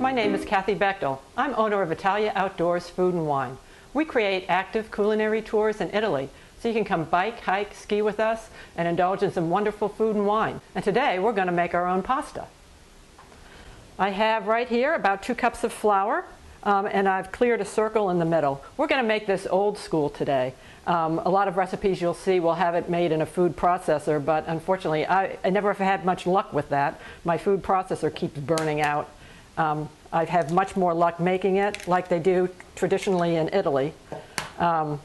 My name is Kathy Bechtel. I'm owner of Italiaoutdoors Food and Wine. We create active culinary tours in Italy, so you can come bike, hike, ski with us, and indulge in some wonderful food and wine. And today we're going to make our own pasta. I have right here about 2 cups of flour, and I've cleared a circle in the middle. We're going to make this old school today. A lot of recipes you'll see will have it made in a food processor, but unfortunately I never have had much luck with that. My food processor keeps burning out. I have much more luck making it like they do traditionally in Italy. In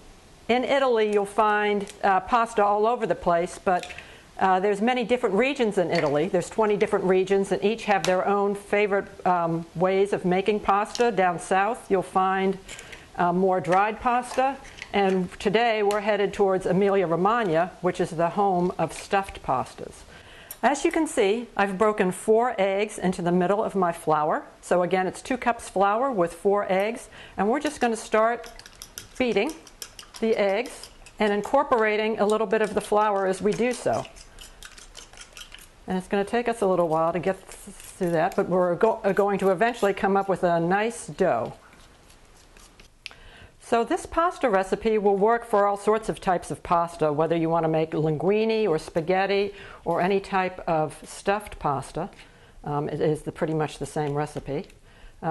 Italy you'll find pasta all over the place, but there's many different regions in Italy. There's 20 different regions, and each have their own favorite ways of making pasta. Down south you'll find more dried pasta, and today we're headed towards Emilia-Romagna, which is the home of stuffed pastas. As you can see, I've broken 4 eggs into the middle of my flour. So again, it's 2 cups flour with 4 eggs, and we're just going to start beating the eggs and incorporating a little bit of the flour as we do so. And it's going to take us a little while to get through that, but we're going to eventually come up with a nice dough. So this pasta recipe will work for all sorts of types of pasta, whether you want to make linguine or spaghetti or any type of stuffed pasta. It is pretty much the same recipe.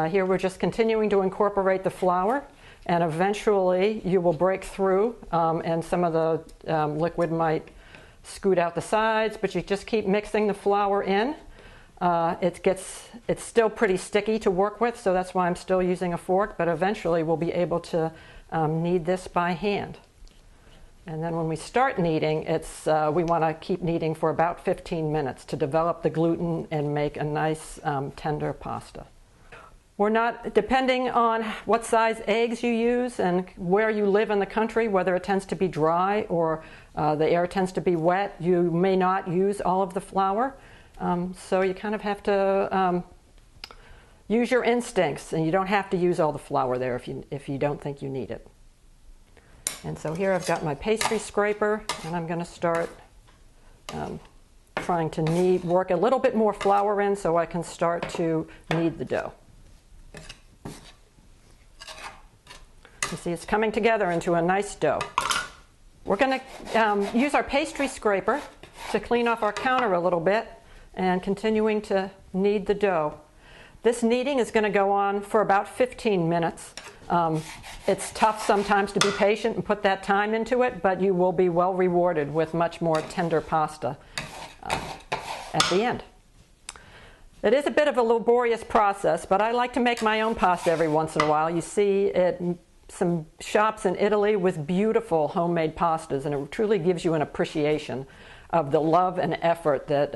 Here we're just continuing to incorporate the flour, and eventually you will break through and some of the liquid might scoot out the sides, but you just keep mixing the flour in. It's still pretty sticky to work with, so that's why I'm still using a fork, but eventually we'll be able to knead this by hand. And then when we start kneading, we want to keep kneading for about 15 minutes to develop the gluten and make a nice tender pasta. We're not, depending on what size eggs you use and where you live in the country, whether it tends to be dry or the air tends to be wet, you may not use all of the flour. So you kind of have to use your instincts, and you don't have to use all the flour there if you don't think you need it. And so here I've got my pastry scraper, and I'm going to start trying to work a little bit more flour in so I can start to knead the dough. You see it's coming together into a nice dough. We're going to use our pastry scraper to clean off our counter a little bit and continuing to knead the dough. This kneading is going to go on for about 15 minutes. It's tough sometimes to be patient and put that time into it, but you will be well rewarded with much more tender pasta at the end. It is a bit of a laborious process, but I like to make my own pasta every once in a while. You see some shops in Italy with beautiful homemade pastas, and it truly gives you an appreciation of the love and effort that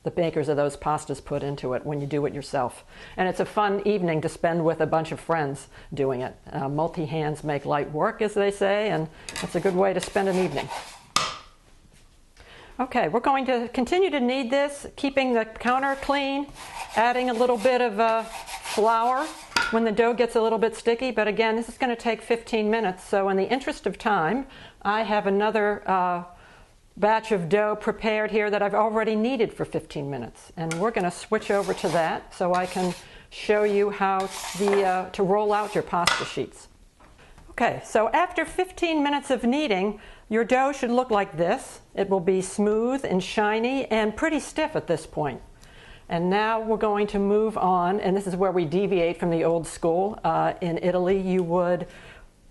the bakers of those pastas put into it when you do it yourself. And it's a fun evening to spend with a bunch of friends doing it. Multi-hands make light work, as they say, and it's a good way to spend an evening. Okay, we're going to continue to knead this, keeping the counter clean, adding a little bit of flour when the dough gets a little bit sticky. But again, this is going to take 15 minutes, so in the interest of time, I have another batch of dough prepared here that I've already kneaded for 15 minutes. And we're going to switch over to that so I can show you how to roll out your pasta sheets. Okay, so after 15 minutes of kneading, your dough should look like this. It will be smooth and shiny and pretty stiff at this point. And now we're going to move on, and this is where we deviate from the old school. In Italy, you would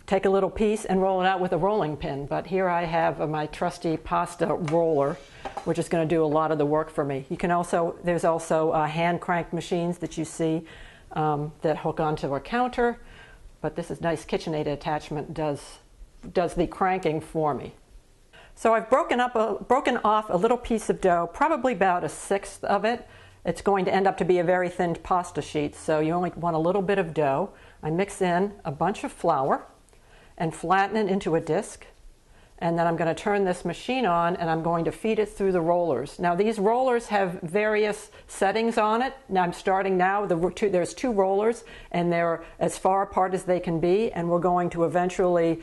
take a little piece and roll it out with a rolling pin. But here I have my trusty pasta roller, which is going to do a lot of the work for me. There's also hand crank machines that you see that hook onto a counter. But this is nice KitchenAid attachment does the cranking for me. So I've broken off a little piece of dough, probably about 1/6 of it. It's going to end up to be a very thin pasta sheet, so you only want a little bit of dough. I mix in a bunch of flour and flatten it into a disc. And then I'm going to turn this machine on, and I'm going to feed it through the rollers. Now these rollers have various settings on it. Now I'm starting now, there's 2 rollers, and they're as far apart as they can be, and we're going to eventually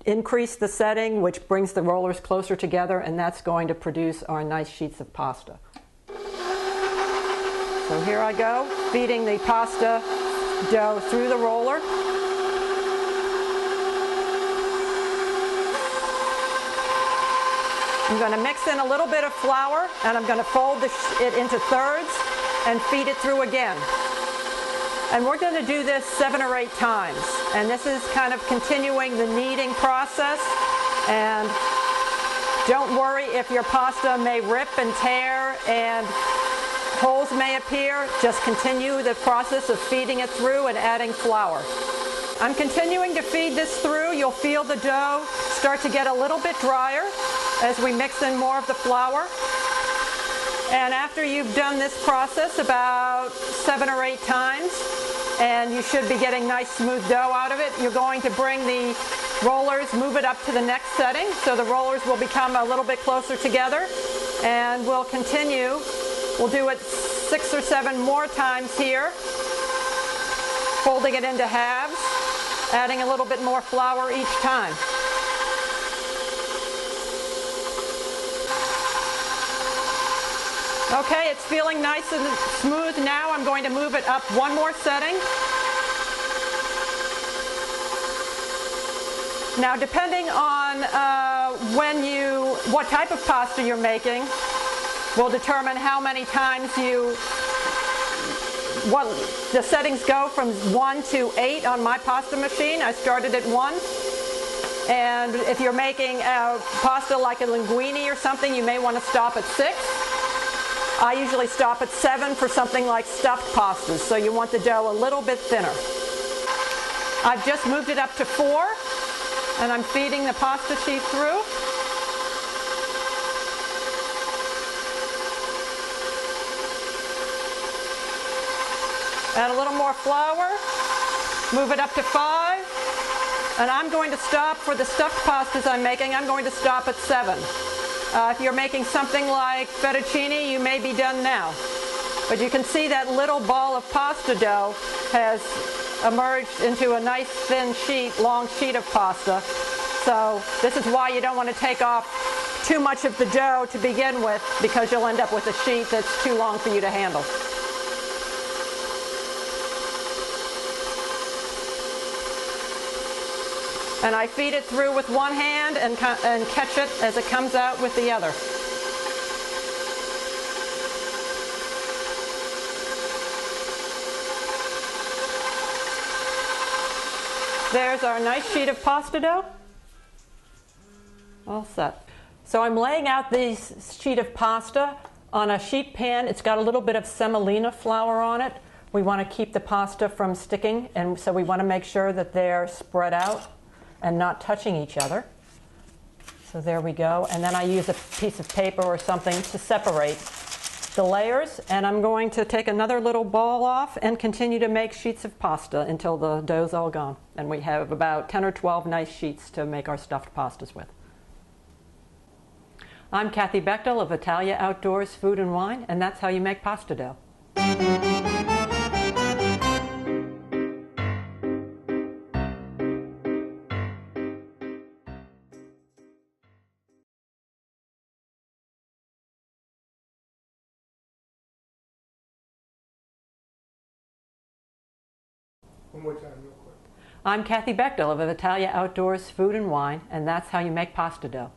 increase the setting, which brings the rollers closer together, and that's going to produce our nice sheets of pasta. So here I go, feeding the pasta dough through the roller. I'm going to mix in a little bit of flour, and I'm going to fold it into thirds and feed it through again. And we're going to do this 7 or 8 times. And this is kind of continuing the kneading process. And don't worry if your pasta may rip and tear and holes may appear. Just continue the process of feeding it through and adding flour. I'm continuing to feed this through. You'll feel the dough start to get a little bit drier as we mix in more of the flour. And after you've done this process about 7 or 8 times, and you should be getting nice smooth dough out of it, you're going to bring the rollers, move it up to the next setting, so the rollers will become a little bit closer together. And we'll continue. We'll do it 6 or 7 more times here, folding it into halves, adding a little bit more flour each time. Okay, it's feeling nice and smooth now. I'm going to move it up 1 more setting. Now, depending on what type of pasta you're making will determine how many times the settings go from 1 to 8 on my pasta machine. I started at 1. And if you're making a pasta like a linguine or something, you may want to stop at 6. I usually stop at 7 for something like stuffed pastas, so you want the dough a little bit thinner. I've just moved it up to 4, and I'm feeding the pasta sheet through. Add a little more flour, move it up to 5, and I'm going to stop for the stuffed pastas I'm making. I'm going to stop at 7. If you're making something like fettuccine, you may be done now. But you can see that little ball of pasta dough has emerged into a nice thin sheet, long sheet of pasta. So this is why you don't want to take off too much of the dough to begin with, because you'll end up with a sheet that's too long for you to handle. And I feed it through with one hand and catch it as it comes out with the other. There's our nice sheet of pasta dough. All set. So I'm laying out this sheet of pasta on a sheet pan. It's got a little bit of semolina flour on it. We want to keep the pasta from sticking, and so we want to make sure that they're spread out and not touching each other. So there we go. And then I use a piece of paper or something to separate the layers. And I'm going to take another little ball off and continue to make sheets of pasta until the dough's all gone. And we have about 10 or 12 nice sheets to make our stuffed pastas with. I'm Kathy Bechtel of Italiaoutdoors Food and Wine, and that's how you make pasta dough. One more time, real quick. I'm Kathy Bechtel of Italiaoutdoors Food and Wine, and that's how you make pasta dough.